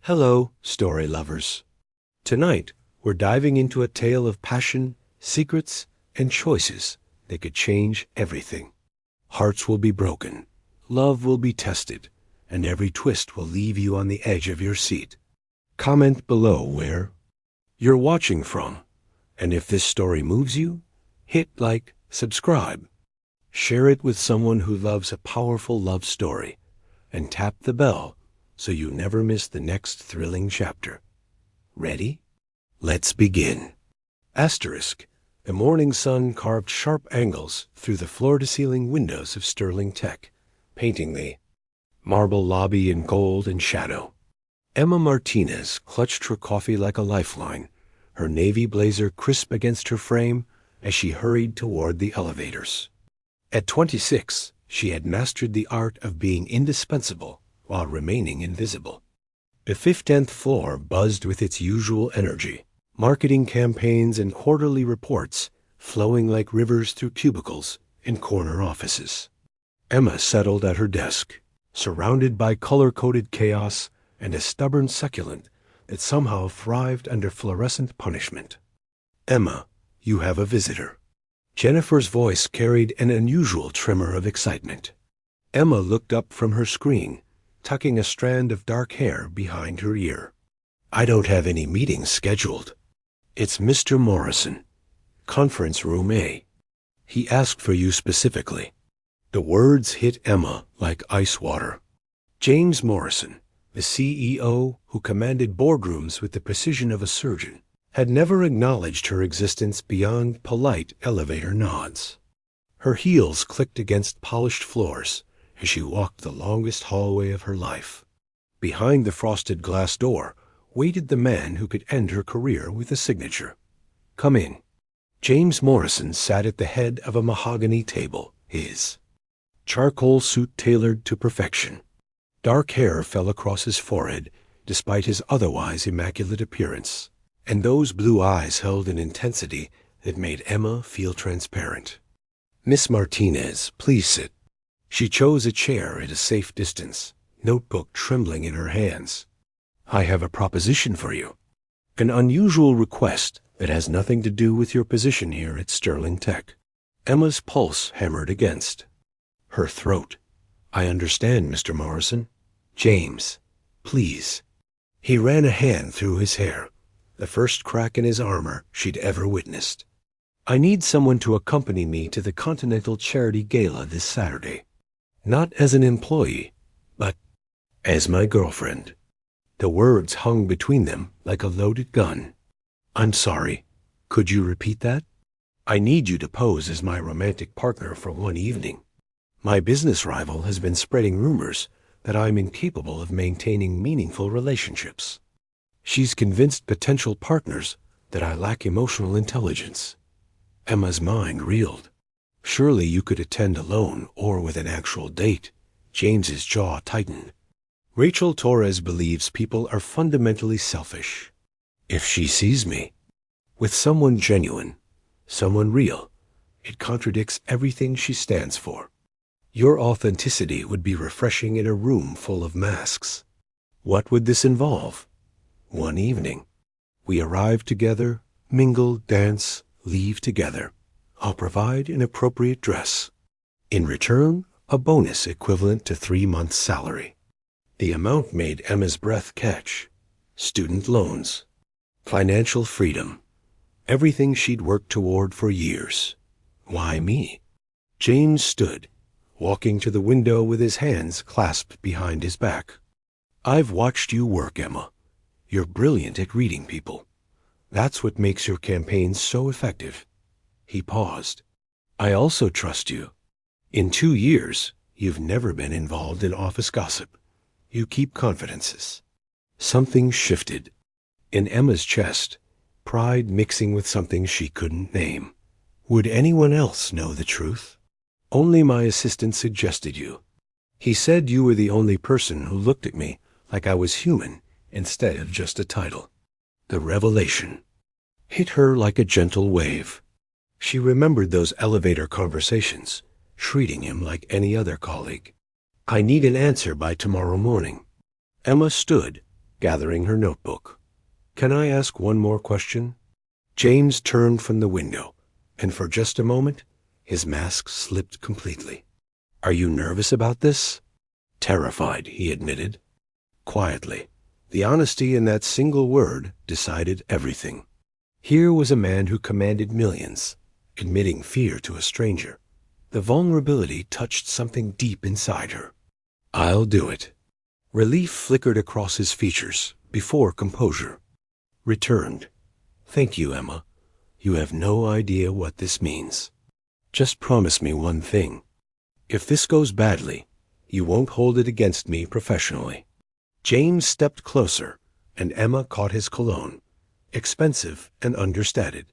Hello, story lovers. Tonight, we're diving into a tale of passion, secrets, and choices that could change everything. Hearts will be broken, love will be tested, and every twist will leave you on the edge of your seat. Comment below where you're watching from, and if this story moves you, hit like, subscribe. Share it with someone who loves a powerful love story, and tap the bell so you never miss the next thrilling chapter. Ready? Let's begin. Asterisk. The morning sun carved sharp angles through the floor-to-ceiling windows of Sterling Tech, painting the marble lobby in gold and shadow. Emma Martinez clutched her coffee like a lifeline, her navy blazer crisp against her frame as she hurried toward the elevators. At 26, she had mastered the art of being indispensable while remaining invisible. The 15th floor buzzed with its usual energy, marketing campaigns and quarterly reports flowing like rivers through cubicles and corner offices. Emma settled at her desk, surrounded by color-coded chaos and a stubborn succulent that somehow thrived under fluorescent punishment. "Emma, you have a visitor." Jennifer's voice carried an unusual tremor of excitement. Emma looked up from her screen, tucking a strand of dark hair behind her ear. "I don't have any meetings scheduled. It's Mr. Morrison, conference room A. He asked for you specifically." The words hit Emma like ice water. James Morrison, the CEO who commanded boardrooms with the precision of a surgeon, had never acknowledged her existence beyond polite elevator nods. Her heels clicked against polished floors as she walked the longest hallway of her life. Behind the frosted glass door waited the man who could end her career with a signature. "Come in." James Morrison sat at the head of a mahogany table, his charcoal suit tailored to perfection. Dark hair fell across his forehead despite his otherwise immaculate appearance, and those blue eyes held an intensity that made Emma feel transparent. "Miss Martinez, please sit." She chose a chair at a safe distance, notebook trembling in her hands. "I have a proposition for you. An unusual request that has nothing to do with your position here at Sterling Tech." Emma's pulse hammered against her throat. "I understand, Mr. Morrison." "James, please." He ran a hand through his hair, the first crack in his armor she'd ever witnessed. "I need someone to accompany me to the Continental Charity Gala this Saturday. Not as an employee, but as my girlfriend." The words hung between them like a loaded gun. "I'm sorry. Could you repeat that?" "I need you to pose as my romantic partner for one evening. My business rival has been spreading rumors that I'm incapable of maintaining meaningful relationships. She's convinced potential partners that I lack emotional intelligence." Emma's mind reeled. "Surely you could attend alone or with an actual date." James's jaw tightened. "Rachel Torres believes people are fundamentally selfish. If she sees me with someone genuine, someone real, it contradicts everything she stands for. Your authenticity would be refreshing in a room full of masks." "What would this involve?" "One evening. We arrive together, mingle, dance, leave together. I'll provide an appropriate dress. In return, a bonus equivalent to 3 months' salary." The amount made Emma's breath catch. Student loans, financial freedom, everything she'd worked toward for years. Why me? James stood, walking to the window with his hands clasped behind his back. "I've watched you work, Emma. You're brilliant at reading people. That's what makes your campaigns so effective." He paused. "I also trust you. In 2 years, you've never been involved in office gossip. You keep confidences." Something shifted. In Emma's chest, pride mixing with something she couldn't name. Would anyone else know the truth? "Only my assistant suggested you. He said you were the only person who looked at me like I was human instead of just a title." The revelation hit her like a gentle wave. She remembered those elevator conversations, treating him like any other colleague. "I need an answer by tomorrow morning." Emma stood, gathering her notebook. Can I ask one more question? James turned from the window, and for just a moment, his mask slipped completely. Are you nervous about this? Terrified, he admitted. Quietly, the honesty in that single word decided everything. Here was a man who commanded millions, admitting fear to a stranger. The vulnerability touched something deep inside her. I'll do it. Relief flickered across his features before composure returned. Thank you, Emma. You have no idea what this means. Just promise me one thing. If this goes badly, you won't hold it against me professionally. James stepped closer, and Emma caught his cologne, expensive and understated.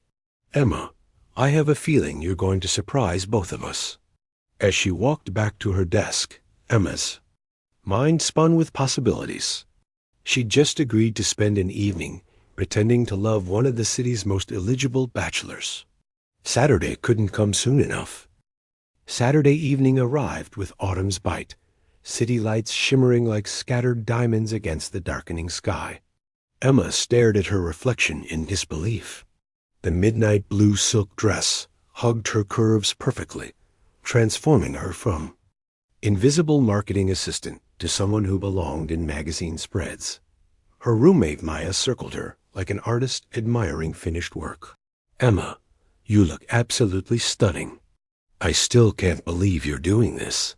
Emma, I have a feeling you're going to surprise both of us. As she walked back to her desk, Emma's mind spun with possibilities. She'd just agreed to spend an evening pretending to love one of the city's most eligible bachelors. Saturday couldn't come soon enough. Saturday evening arrived with autumn's bite, city lights shimmering like scattered diamonds against the darkening sky. Emma stared at her reflection in disbelief. The midnight blue silk dress hugged her curves perfectly, transforming her from invisible marketing assistant to someone who belonged in magazine spreads. Her roommate Maya circled her like an artist admiring finished work. Emma, you look absolutely stunning. I still can't believe you're doing this.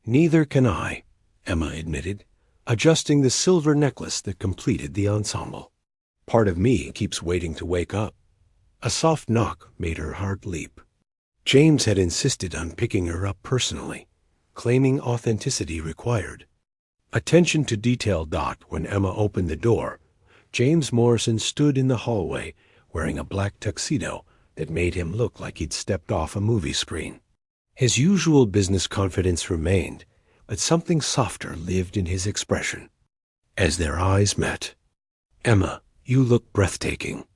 Neither can I, Emma admitted, adjusting the silver necklace that completed the ensemble. Part of me keeps waiting to wake up. A soft knock made her heart leap. James had insisted on picking her up personally, claiming authenticity required. Attention to detail dot when Emma opened the door. James Morrison stood in the hallway wearing a black tuxedo that made him look like he'd stepped off a movie screen. His usual business confidence remained, but something softer lived in his expression. As their eyes met, Emma, you look breathtaking.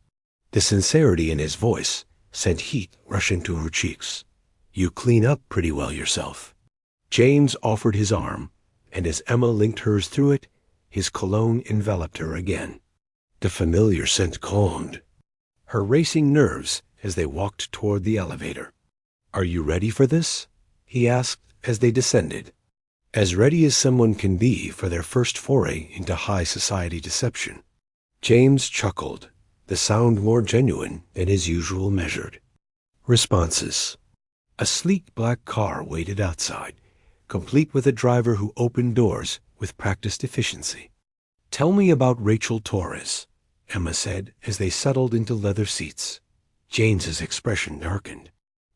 The sincerity in his voice sent heat rushing to her cheeks. You clean up pretty well yourself. James offered his arm, and as Emma linked hers through it, his cologne enveloped her again. The familiar scent calmed her racing nerves as they walked toward the elevator. Are you ready for this? He asked as they descended. As ready as someone can be for their first foray into high society deception. James chuckled, the sound more genuine than his usual measured responses. A sleek black car waited outside, complete with a driver who opened doors with practiced efficiency. Tell me about Rachel Torres, Emma said as they settled into leather seats. James's expression darkened.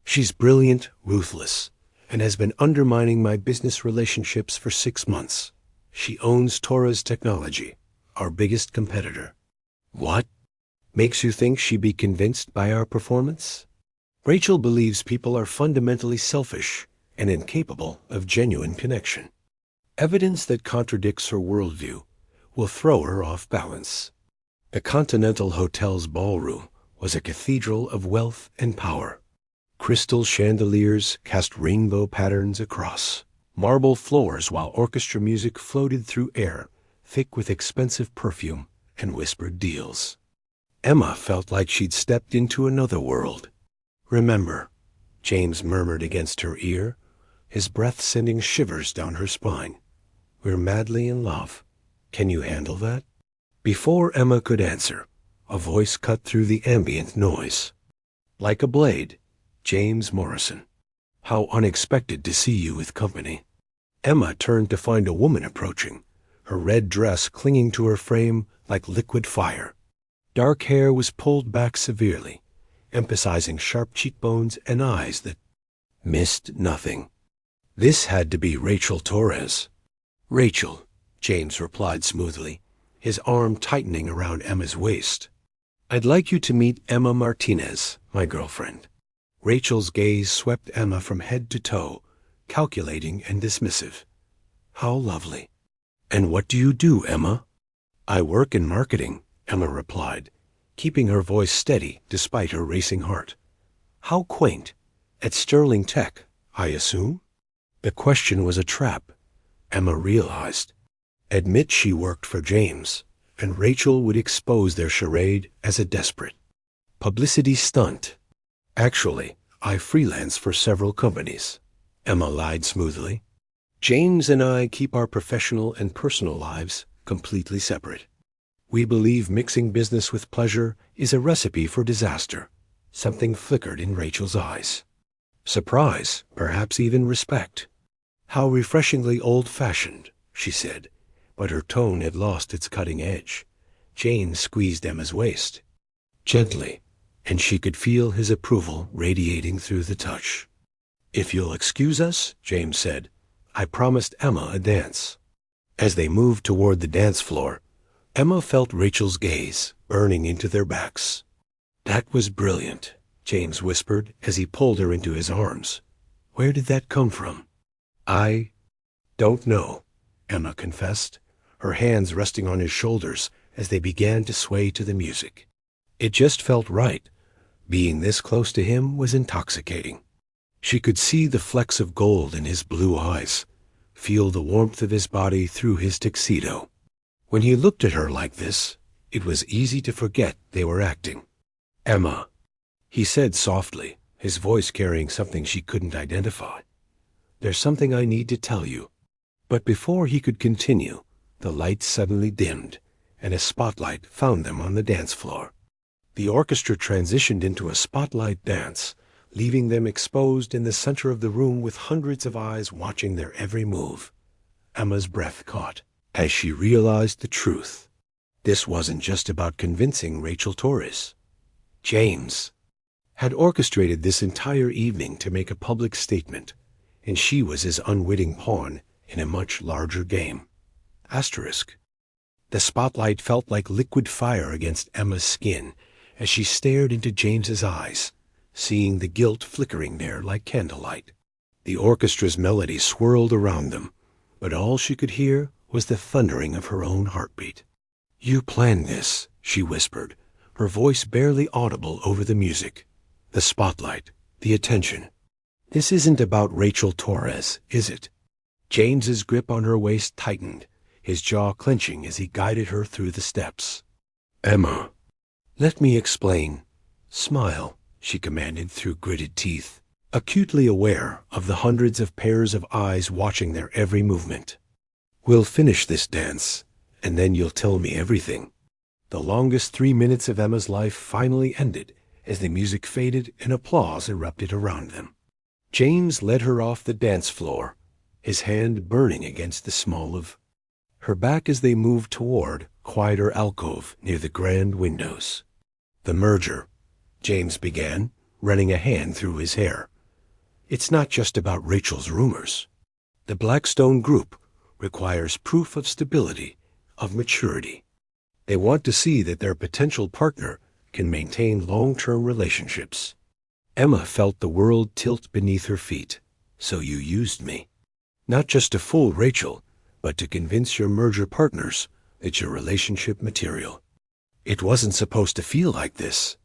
She's brilliant, ruthless, and has been undermining my business relationships for 6 months. She owns Torres Technology, our biggest competitor. What? Makes you think she'd be convinced by our performance? Rachel believes people are fundamentally selfish and incapable of genuine connection. Evidence that contradicts her worldview will throw her off balance. The Continental Hotel's ballroom was a cathedral of wealth and power. Crystal chandeliers cast rainbow patterns across marble floors while orchestra music floated through air thick with expensive perfume and whispered deals. Emma felt like she'd stepped into another world. Remember, James murmured against her ear, his breath sending shivers down her spine. We're madly in love. Can you handle that? Before Emma could answer, a voice cut through the ambient noise. Like a blade, James Morrison. How unexpected to see you with company. Emma turned to find a woman approaching, her red dress clinging to her frame like liquid fire. Dark hair was pulled back severely, emphasizing sharp cheekbones and eyes that missed nothing. This had to be Rachel Torres. Rachel, James replied smoothly, his arm tightening around Emma's waist. I'd like you to meet Emma Martinez, my girlfriend. Rachel's gaze swept Emma from head to toe, calculating and dismissive. How lovely. And what do you do, Emma? I work in marketing, Emma replied, keeping her voice steady despite her racing heart. How quaint. At Sterling Tech, I assume? The question was a trap, Emma realized. Admit she worked for James, and Rachel would expose their charade as a desperate publicity stunt. Actually, I freelance for several companies, Emma lied smoothly. James and I keep our professional and personal lives completely separate. We believe mixing business with pleasure is a recipe for disaster. Something flickered in Rachel's eyes. Surprise, perhaps even respect. How refreshingly old-fashioned, she said, but her tone had lost its cutting edge. James squeezed Emma's waist gently, and she could feel his approval radiating through the touch. If you'll excuse us, James said, I promised Emma a dance. As they moved toward the dance floor, Emma felt Rachel's gaze burning into their backs. That was brilliant, James whispered as he pulled her into his arms. Where did that come from? I don't know, Emma confessed, her hands resting on his shoulders as they began to sway to the music. It just felt right. Being this close to him was intoxicating. She could see the flecks of gold in his blue eyes, feel the warmth of his body through his tuxedo. When he looked at her like this, it was easy to forget they were acting. Emma, he said softly, his voice carrying something she couldn't identify. There's something I need to tell you. But before he could continue, the lights suddenly dimmed, and a spotlight found them on the dance floor. The orchestra transitioned into a spotlight dance, leaving them exposed in the center of the room with hundreds of eyes watching their every move. Emma's breath caught as she realized the truth. This wasn't just about convincing Rachel Torres. James had orchestrated this entire evening to make a public statement, and she was his unwitting pawn in a much larger game. Asterisk. The spotlight felt like liquid fire against Emma's skin as she stared into James's eyes, seeing the guilt flickering there like candlelight. The orchestra's melody swirled around them, but all she could hear was the thundering of her own heartbeat. You planned this, she whispered, her voice barely audible over the music. The spotlight, the attention. This isn't about Rachel Torres, is it? James's grip on her waist tightened, his jaw clenching as he guided her through the steps. Emma, let me explain. Smile, she commanded through gritted teeth, acutely aware of the hundreds of pairs of eyes watching their every movement. We'll finish this dance, and then you'll tell me everything. The longest 3 minutes of Emma's life finally ended as the music faded and applause erupted around them. James led her off the dance floor, his hand burning against the small of her back as they moved toward quieter alcove near the grand windows. The merger, James began, running a hand through his hair. It's not just about Rachel's rumors. The Blackstone Group requires proof of stability, of maturity. They want to see that their potential partner can maintain long-term relationships. Emma felt the world tilt beneath her feet. So you used me. Not just to fool Rachel, but to convince your merger partners that you're relationship material. It wasn't supposed to feel like this,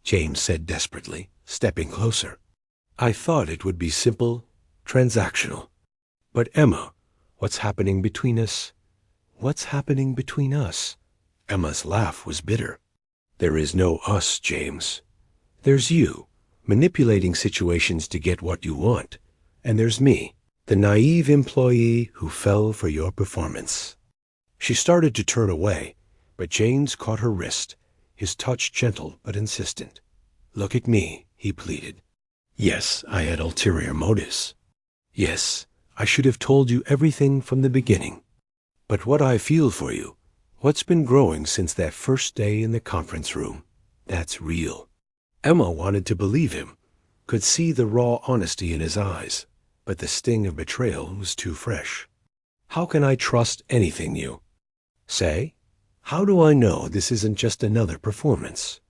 James said desperately, stepping closer. I thought it would be simple, transactional. But Emma, what's happening between us? What's happening between us? Emma's laugh was bitter. There is no us, James. There's you, manipulating situations to get what you want. And there's me, the naive employee who fell for your performance. She started to turn away, but James caught her wrist, his touch gentle but insistent. Look at me, he pleaded. Yes, I had ulterior motives. Yes, I should have told you everything from the beginning. But what I feel for you, what's been growing since that first day in the conference room, that's real. Emma wanted to believe him, could see the raw honesty in his eyes, but the sting of betrayal was too fresh. How can I trust anything you say? How do I know this isn't just another performance?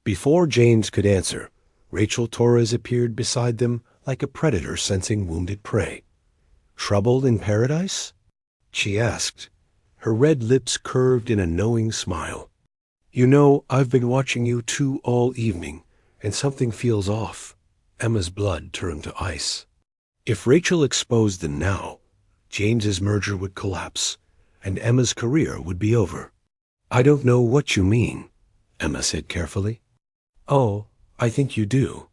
Before James could answer, Rachel Torres appeared beside them like a predator sensing wounded prey. Trouble in paradise? She asked, her red lips curved in a knowing smile. You know, I've been watching you two all evening, and something feels off. Emma's blood turned to ice. If Rachel exposed them now, James's merger would collapse, and Emma's career would be over. I don't know what you mean, Emma said carefully. Oh, I think you do.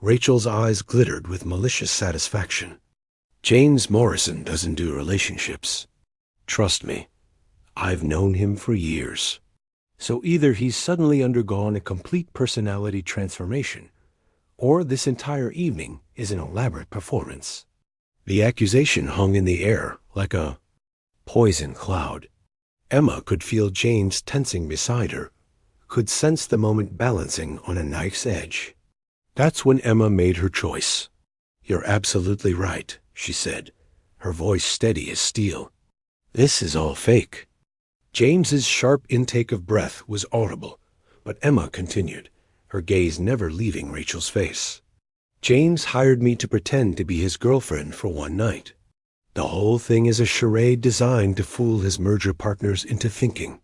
Rachel's eyes glittered with malicious satisfaction. James Morrison doesn't do relationships. Trust me, I've known him for years. So either he's suddenly undergone a complete personality transformation, or this entire evening is an elaborate performance. The accusation hung in the air like a poison cloud. Emma could feel James tensing beside her, could sense the moment balancing on a knife's edge. That's when Emma made her choice. You're absolutely right, she said, her voice steady as steel. This is all fake. James's sharp intake of breath was audible, but Emma continued, her gaze never leaving Rachel's face. James hired me to pretend to be his girlfriend for one night. The whole thing is a charade designed to fool his merger partners into thinking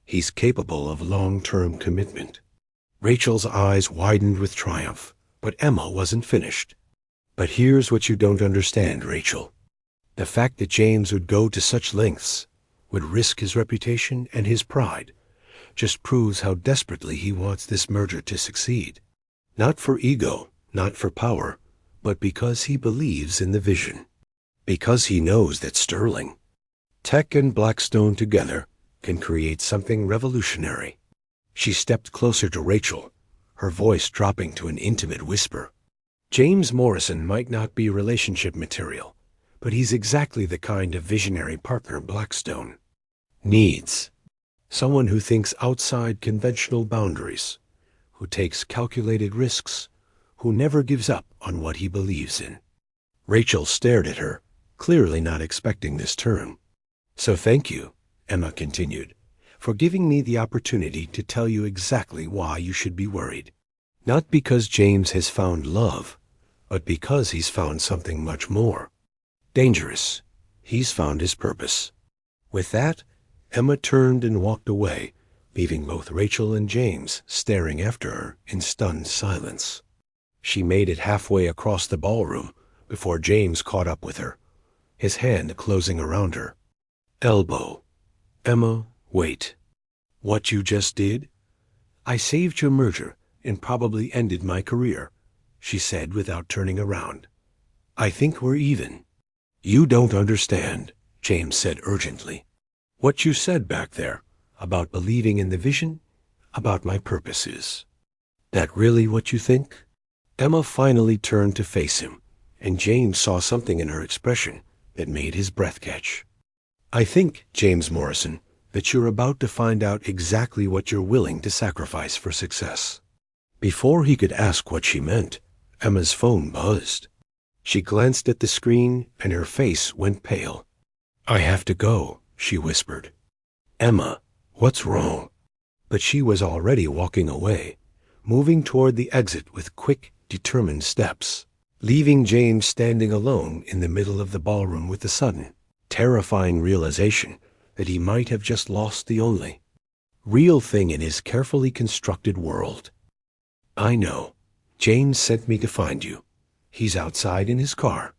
he's capable of long-term commitment. Rachel's eyes widened with triumph, but Emma wasn't finished. But here's what you don't understand, Rachel. The fact that James would go to such lengths, would risk his reputation and his pride, just proves how desperately he wants this merger to succeed. Not for ego, not for power, but because he believes in the vision. Because he knows that Sterling, Tech and Blackstone together can create something revolutionary. She stepped closer to Rachel, her voice dropping to an intimate whisper. James Morrison might not be relationship material, but he's exactly the kind of visionary partner Blackstone needs. Someone who thinks outside conventional boundaries, who takes calculated risks, who never gives up on what he believes in. Rachel stared at her, clearly not expecting this turn. So thank you, Emma continued, for giving me the opportunity to tell you exactly why you should be worried. Not because James has found love, but because he's found something much more dangerous. He's found his purpose. With that, Emma turned and walked away, leaving both Rachel and James staring after her in stunned silence. She made it halfway across the ballroom before James caught up with her, his hand closing around her elbow. Emma, wait. What you just did? I saved your merger and probably ended my career, she said without turning around. I think we're even. You don't understand, James said urgently. What you said back there, about believing in the vision, about my purposes. That really what you think? Emma finally turned to face him, and James saw something in her expression that made his breath catch. I think, James Morrison, that you're about to find out exactly what you're willing to sacrifice for success. Before he could ask what she meant, Emma's phone buzzed. She glanced at the screen, and her face went pale. I have to go, she whispered. Emma, what's wrong? But she was already walking away, moving toward the exit with quick, determined steps, leaving James standing alone in the middle of the ballroom with the sudden, terrifying realization that he might have just lost the only real thing in his carefully constructed world. I know. James sent me to find you. He's outside in his car.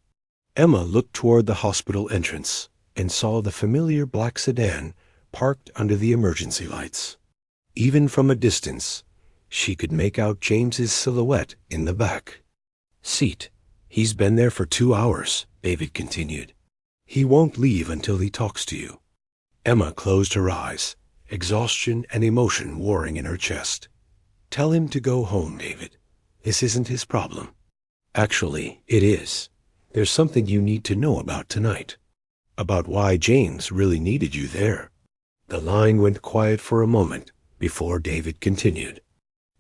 Emma looked toward the hospital entrance and saw the familiar black sedan parked under the emergency lights. Even from a distance, she could make out James's silhouette in the back seat. He's been there for 2 hours, David continued. He won't leave until he talks to you. Emma closed her eyes, exhaustion and emotion warring in her chest. Tell him to go home, David. This isn't his problem. Actually, it is. There's something you need to know about tonight. About why James really needed you there. The line went quiet for a moment before David continued.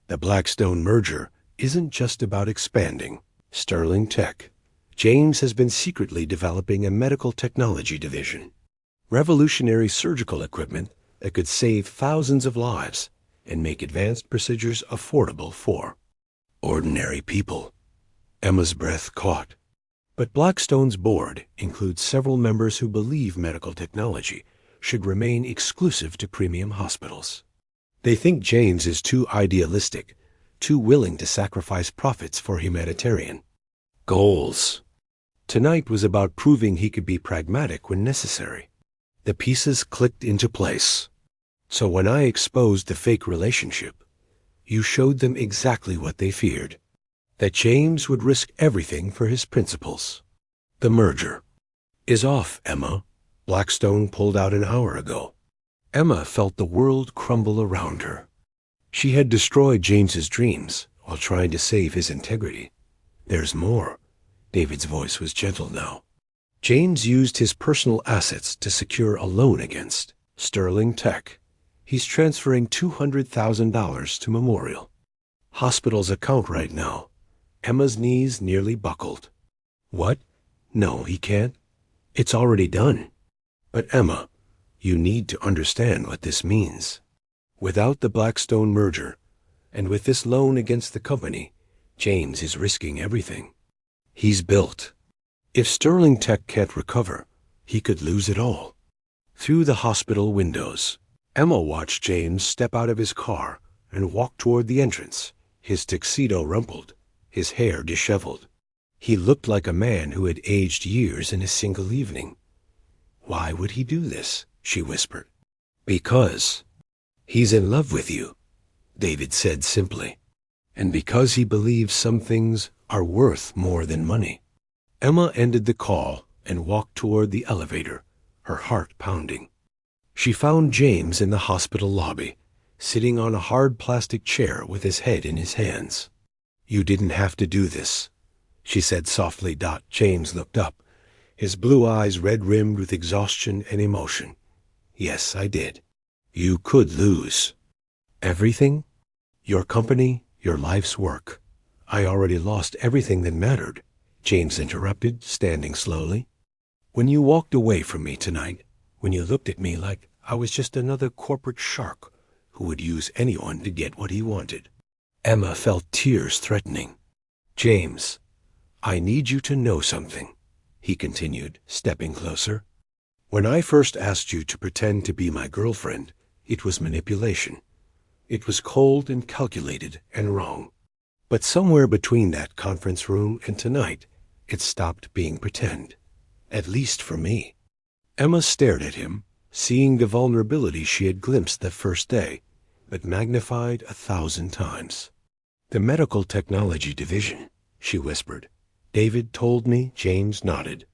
The Blackstone merger isn't just about expanding Sterling Tech. James has been secretly developing a medical technology division. Revolutionary surgical equipment that could save thousands of lives and make advanced procedures affordable for ordinary people. Emma's breath caught. But Blackstone's board includes several members who believe medical technology should remain exclusive to premium hospitals. They think James is too idealistic, too willing to sacrifice profits for humanitarian goals. Tonight was about proving he could be pragmatic when necessary. The pieces clicked into place. So when I exposed the fake relationship, you showed them exactly what they feared, that James would risk everything for his principles. The merger is off, Emma. Blackstone pulled out an hour ago. Emma felt the world crumble around her. She had destroyed James's dreams while trying to save his integrity. There's more. David's voice was gentle now. James used his personal assets to secure a loan against Sterling Tech. He's transferring $200,000 to Memorial Hospital's account right now. Emma's knees nearly buckled. What? No, he can't. It's already done. But Emma, you need to understand what this means. Without the Blackstone merger, and with this loan against the company, James is risking everything. He's built. If Sterling Tech can't recover, he could lose it all. Through the hospital windows, Emma watched James step out of his car and walk toward the entrance, his tuxedo rumpled, his hair disheveled. He looked like a man who had aged years in a single evening. Why would he do this? She whispered. Because he's in love with you, David said simply. And because he believes some things are worth more than money. Emma ended the call and walked toward the elevator, her heart pounding. She found James in the hospital lobby, sitting on a hard plastic chair with his head in his hands. You didn't have to do this, she said softly. James looked up, his blue eyes red-rimmed with exhaustion and emotion. Yes, I did. You could lose. Everything? Your company, your life's work. I already lost everything that mattered, James interrupted, standing slowly. When you walked away from me tonight, when you looked at me like I was just another corporate shark who would use anyone to get what he wanted. Emma felt tears threatening. James, I need you to know something, he continued, stepping closer. When I first asked you to pretend to be my girlfriend, it was manipulation. It was cold and calculated and wrong. But somewhere between that conference room and tonight, it stopped being pretend. At least for me. Emma stared at him, seeing the vulnerability she had glimpsed the first day, but magnified 1,000 times. The medical technology division, she whispered. David told me. James nodded.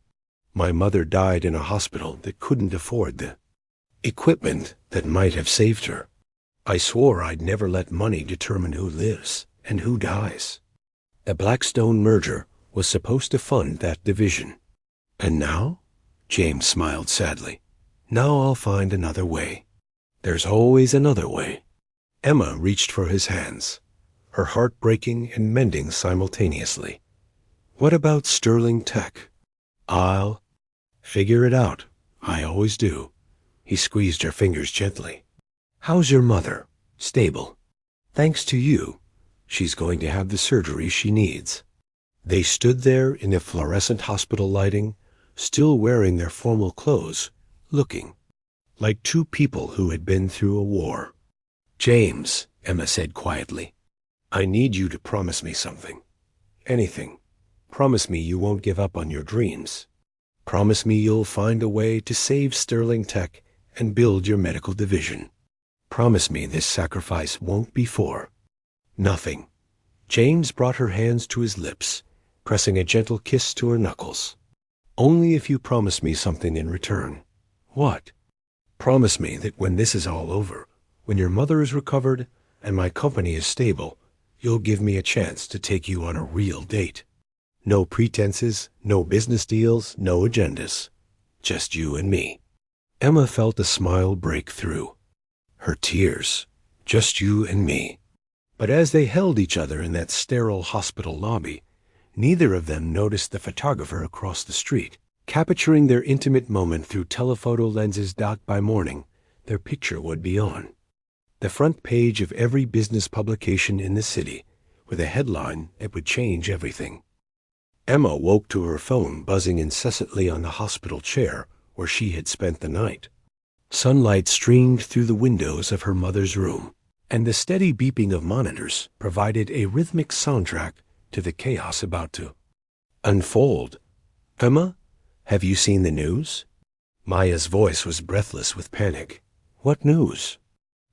My mother died in a hospital that couldn't afford the equipment that might have saved her. I swore I'd never let money determine who lives and who dies. The Blackstone merger was supposed to fund that division. And now? James smiled sadly. Now I'll find another way. There's always another way. Emma reached for his hands, her heart breaking and mending simultaneously. What about Sterling Tech? I'll figure it out. I always do. He squeezed her fingers gently. How's your mother? Stable. Thanks to you, she's going to have the surgery she needs. They stood there in the fluorescent hospital lighting, still wearing their formal clothes, looking like two people who had been through a war. James, Emma said quietly, I need you to promise me something. Anything. Promise me you won't give up on your dreams. Promise me you'll find a way to save Sterling Tech and build your medical division. Promise me this sacrifice won't be for nothing. James brought her hands to his lips, pressing a gentle kiss to her knuckles. Only if you promise me something in return. What? Promise me that when this is all over, when your mother is recovered and my company is stable, you'll give me a chance to take you on a real date. No pretenses, no business deals, no agendas. Just you and me. Emma felt a smile break through. Her tears. Just you and me. But as they held each other in that sterile hospital lobby, neither of them noticed the photographer across the street, capturing their intimate moment through telephoto lenses. By morning, their picture would be on the front page of every business publication in the city, with a headline that would change everything. Emma woke to her phone buzzing incessantly on the hospital chair where she had spent the night. Sunlight streamed through the windows of her mother's room, and the steady beeping of monitors provided a rhythmic soundtrack to the chaos about to unfold. Emma, have you seen the news? Maya's voice was breathless with panic. What news?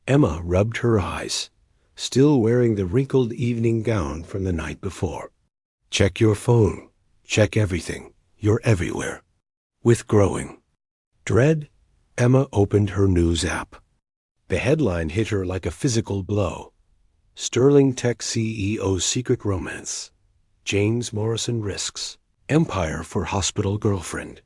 Emma rubbed her eyes, still wearing the wrinkled evening gown from the night before. Check your phone. Check everything. You're everywhere. With growing dread, Emma opened her news app. The headline hit her like a physical blow. Sterling Tech CEO's secret romance. James Morrison risks empire for hospital girlfriend.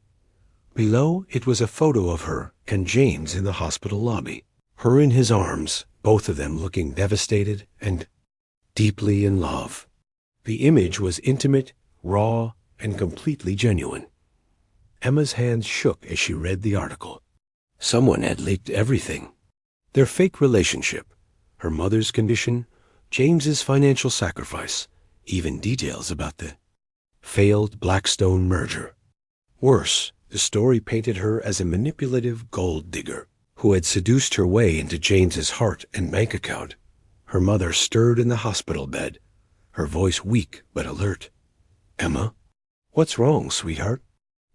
Below, it was a photo of her and James in the hospital lobby. Her in his arms, both of them looking devastated and deeply in love. The image was intimate, raw, and completely genuine. Emma's hands shook as she read the article. Someone had leaked everything. Their fake relationship, her mother's condition, James's financial sacrifice, even details about the failed Blackstone merger. Worse, the story painted her as a manipulative gold digger who had seduced her way into James's heart and bank account. Her mother stirred in the hospital bed, her voice weak but alert. "Emma? What's wrong, sweetheart?"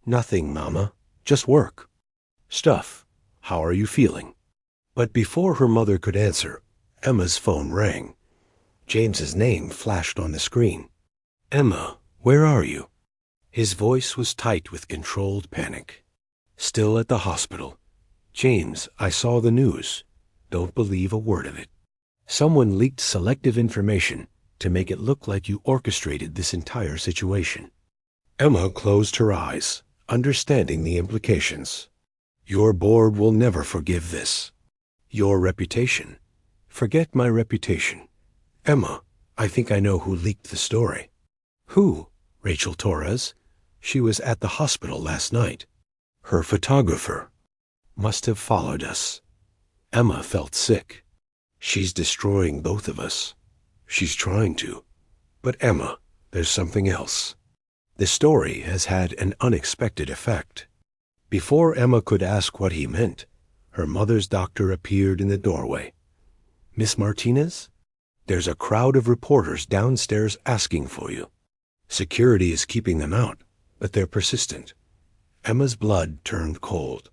"Nothing, Mama. Just work." "Stuff. How are you feeling?" But before her mother could answer, Emma's phone rang. James's name flashed on the screen. "Emma, where are you?" His voice was tight with controlled panic. "Still at the hospital. James, I saw the news. Don't believe a word of it. Someone leaked selective information to make it look like you orchestrated this entire situation." Emma closed her eyes, understanding the implications. "Your board will never forgive this. Your reputation. Forget my reputation. Emma, I think I know who leaked the story." "Who?" "Rachel Torres. She was at the hospital last night. Her photographer must have followed us." Emma felt sick. "She's destroying both of us. She's trying to. But Emma, there's something else." The story has had an unexpected effect. Before Emma could ask what he meant, her mother's doctor appeared in the doorway. "Miss Martinez? There's a crowd of reporters downstairs asking for you. Security is keeping them out, but they're persistent." Emma's blood turned cold.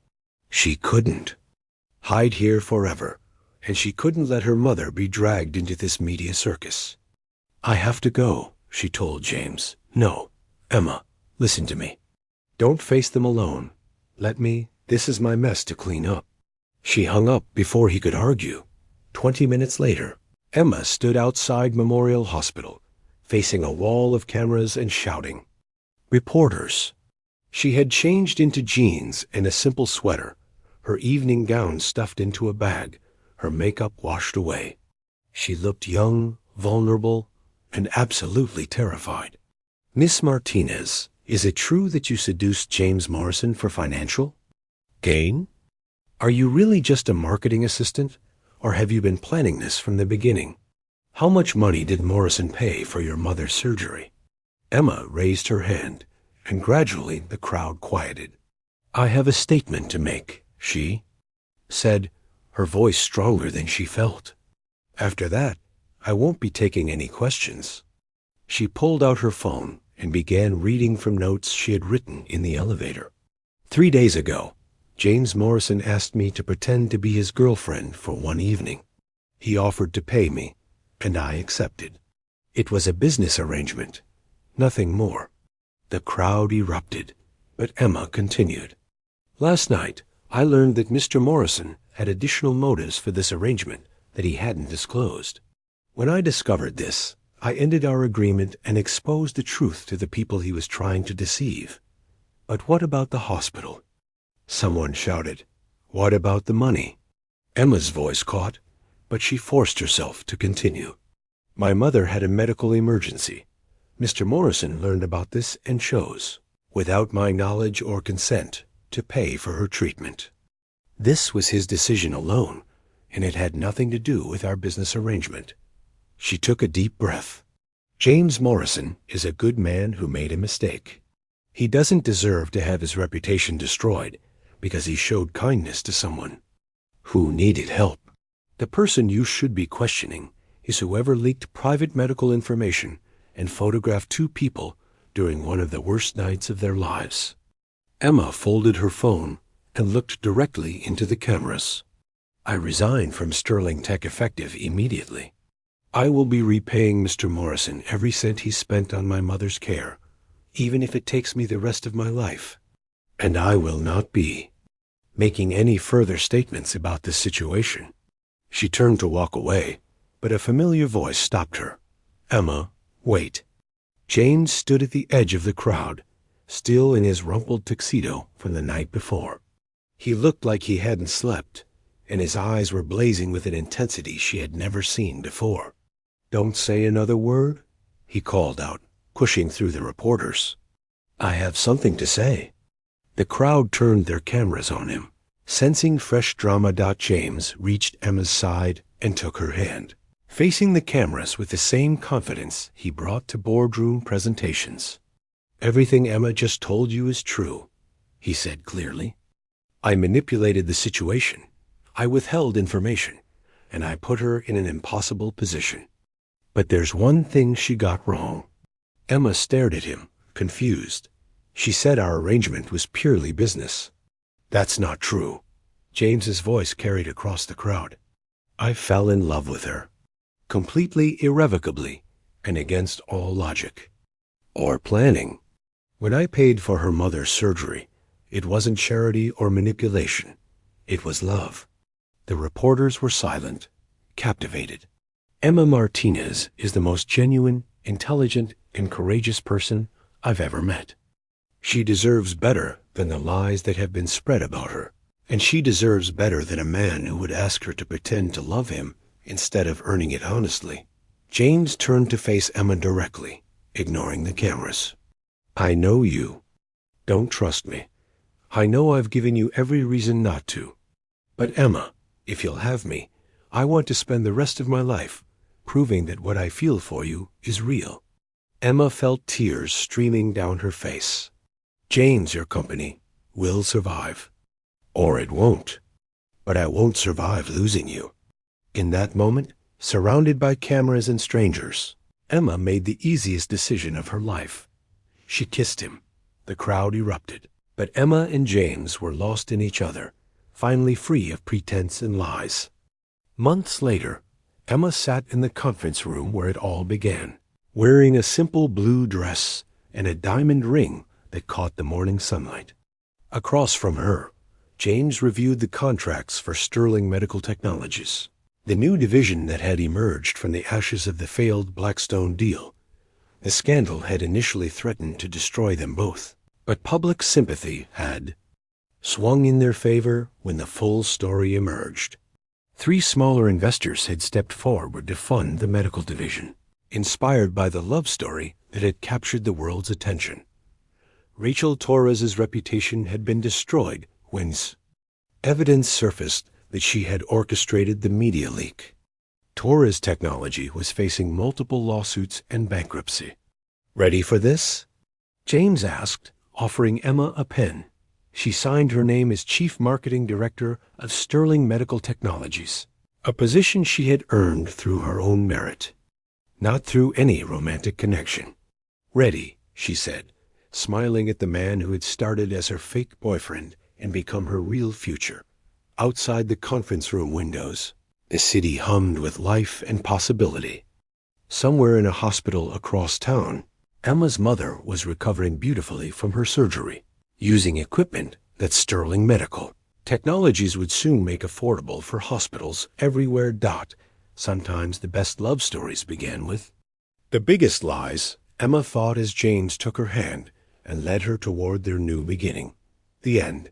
She couldn't hide here forever, and she couldn't let her mother be dragged into this media circus. "I have to go," she told James. "No, Emma, listen to me. Don't face them alone. Let me. This is my mess to clean up." She hung up before he could argue. 20 minutes later, Emma stood outside Memorial Hospital, facing a wall of cameras and shouting. Reporters. She had changed into jeans and a simple sweater, her evening gown stuffed into a bag, her makeup washed away. She looked young, vulnerable, and absolutely terrified. "Miss Martinez, is it true that you seduced James Morrison for financial gain? Are you really just a marketing assistant, or have you been planning this from the beginning? How much money did Morrison pay for your mother's surgery?" Emma raised her hand, and gradually the crowd quieted. "I have a statement to make," she said, her voice stronger than she felt. "After that, I won't be taking any questions." She pulled out her phone and began reading from notes she had written in the elevator. 3 days ago, James Morrison asked me to pretend to be his girlfriend for one evening. He offered to pay me, and I accepted. It was a business arrangement, nothing more. The crowd erupted, but Emma continued. "Last night, I learned that Mr. Morrison had additional motives for this arrangement that he hadn't disclosed. When I discovered this, I ended our agreement and exposed the truth to the people he was trying to deceive." "But what about the hospital?" Someone shouted. "What about the money?" Emma's voice caught, but she forced herself to continue. "My mother had a medical emergency. Mr. Morrison learned about this and chose, without my knowledge or consent, to pay for her treatment. This was his decision alone, and it had nothing to do with our business arrangement." She took a deep breath. "James Morrison is a good man who made a mistake. He doesn't deserve to have his reputation destroyed because he showed kindness to someone who needed help. The person you should be questioning is whoever leaked private medical information and photographed 2 people during one of the worst nights of their lives." Emma folded her phone and looked directly into the cameras. I resign from Sterling Tech effective immediately. I will be repaying Mr. Morrison every cent he spent on my mother's care, even if it takes me the rest of my life. And I will not be making any further statements about this situation." She turned to walk away, but a familiar voice stopped her. "Emma, wait." James stood at the edge of the crowd, still in his rumpled tuxedo from the night before. He looked like he hadn't slept, and his eyes were blazing with an intensity she had never seen before. "Don't say another word," he called out, pushing through the reporters. "I have something to say." The crowd turned their cameras on him. Sensing fresh drama, James reached Emma's side and took her hand, facing the cameras with the same confidence he brought to boardroom presentations. "Everything Emma just told you is true," he said clearly. "I manipulated the situation. I withheld information, and I put her in an impossible position. But there's one thing she got wrong." Emma stared at him, confused. "She said our arrangement was purely business." "That's not true." James's voice carried across the crowd. "I fell in love with her. Completely irrevocably, and against all logic. Or planning. When I paid for her mother's surgery, it wasn't charity or manipulation. It was love." The reporters were silent, captivated. Emma Martinez is the most genuine, intelligent, and courageous person I've ever met. She deserves better than the lies that have been spread about her, and she deserves better than a man who would ask her to pretend to love him instead of earning it honestly. James turned to face Emma directly, ignoring the cameras. "I know you. Don't trust me. I know I've given you every reason not to. But Emma, if you'll have me, I want to spend the rest of my life proving that what I feel for you is real." Emma felt tears streaming down her face. "James, your company will survive. Or it won't. But I won't survive losing you." In that moment, surrounded by cameras and strangers, Emma made the easiest decision of her life. She kissed him. The crowd erupted. But Emma and James were lost in each other, finally free of pretense and lies. Months later, Emma sat in the conference room where it all began, wearing a simple blue dress and a diamond ring that caught the morning sunlight. Across from her, James reviewed the contracts for Sterling Medical Technologies, the new division that had emerged from the ashes of the failed Blackstone deal. The scandal had initially threatened to destroy them both, but public sympathy had swung in their favor when the full story emerged. 3 smaller investors had stepped forward to fund the medical division, inspired by the love story that had captured the world's attention. Rachel Torres's reputation had been destroyed when evidence surfaced that she had orchestrated the media leak. Torres Technology was facing multiple lawsuits and bankruptcy. "Ready for this?" James asked, offering Emma a pen. She signed her name as Chief Marketing Director of Sterling Medical Technologies, a position she had earned through her own merit, not through any romantic connection. "Ready," she said, smiling at the man who had started as her fake boyfriend and become her real future. Outside the conference room windows, the city hummed with life and possibility. Somewhere in a hospital across town, Emma's mother was recovering beautifully from her surgery, using equipment that Sterling Medical Technologies would soon make affordable for hospitals everywhere. Sometimes the best love stories began with the biggest lies, Emma thought as James took her hand and led her toward their new beginning. The end.